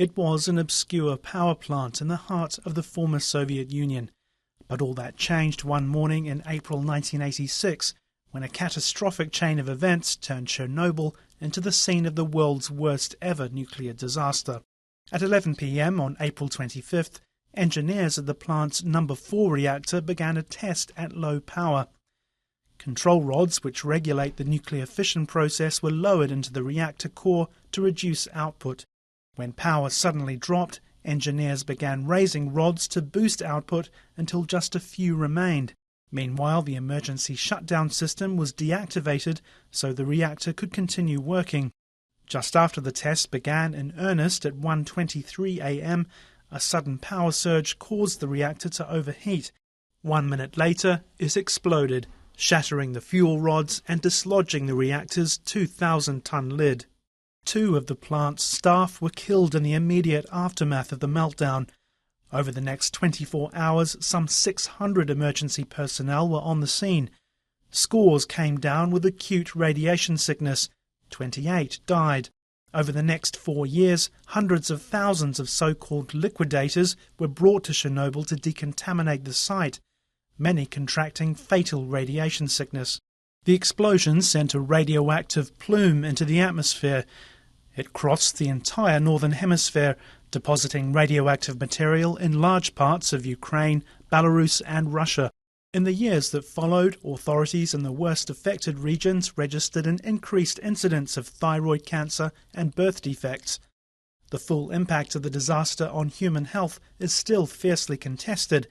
It was an obscure power plant in the heart of the former Soviet Union. But all that changed one morning in April 1986, when a catastrophic chain of events turned Chernobyl into the scene of the world's worst ever nuclear disaster. At 11 p.m. on April 25th, engineers at the plant's No. 4 reactor began a test at low power. Control rods which regulate the nuclear fission process were lowered into the reactor core to reduce output. When power suddenly dropped, engineers began raising rods to boost output until just a few remained. Meanwhile, the emergency shutdown system was deactivated so the reactor could continue working. Just after the test began in earnest at 1:23 a.m., a sudden power surge caused the reactor to overheat. 1 minute later, it exploded, shattering the fuel rods and dislodging the reactor's 2,000-ton lid. 2 of the plant's staff were killed in the immediate aftermath of the meltdown. Over the next 24 hours, some 600 emergency personnel were on the scene. Scores came down with acute radiation sickness. 28 died. Over the next 4 years, hundreds of thousands of so-called liquidators were brought to Chernobyl to decontaminate the site, many contracting fatal radiation sickness. The explosion sent a radioactive plume into the atmosphere. It crossed the entire northern hemisphere, depositing radioactive material in large parts of Ukraine, Belarus and Russia. In the years that followed, authorities in the worst affected regions registered an increased incidence of thyroid cancer and birth defects. The full impact of the disaster on human health is still fiercely contested.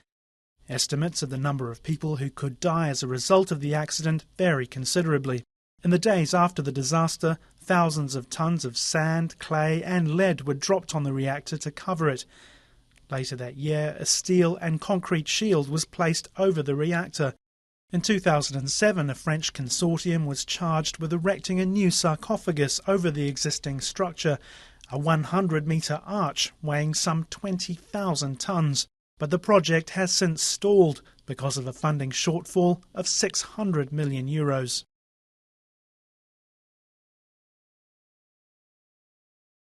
Estimates of the number of people who could die as a result of the accident vary considerably. In the days after the disaster, thousands of tons of sand, clay and lead were dropped on the reactor to cover it. Later that year, a steel and concrete shield was placed over the reactor. In 2007, a French consortium was charged with erecting a new sarcophagus over the existing structure, a 100-metre arch weighing some 20,000 tons. But the project has since stalled because of a funding shortfall of €600 million.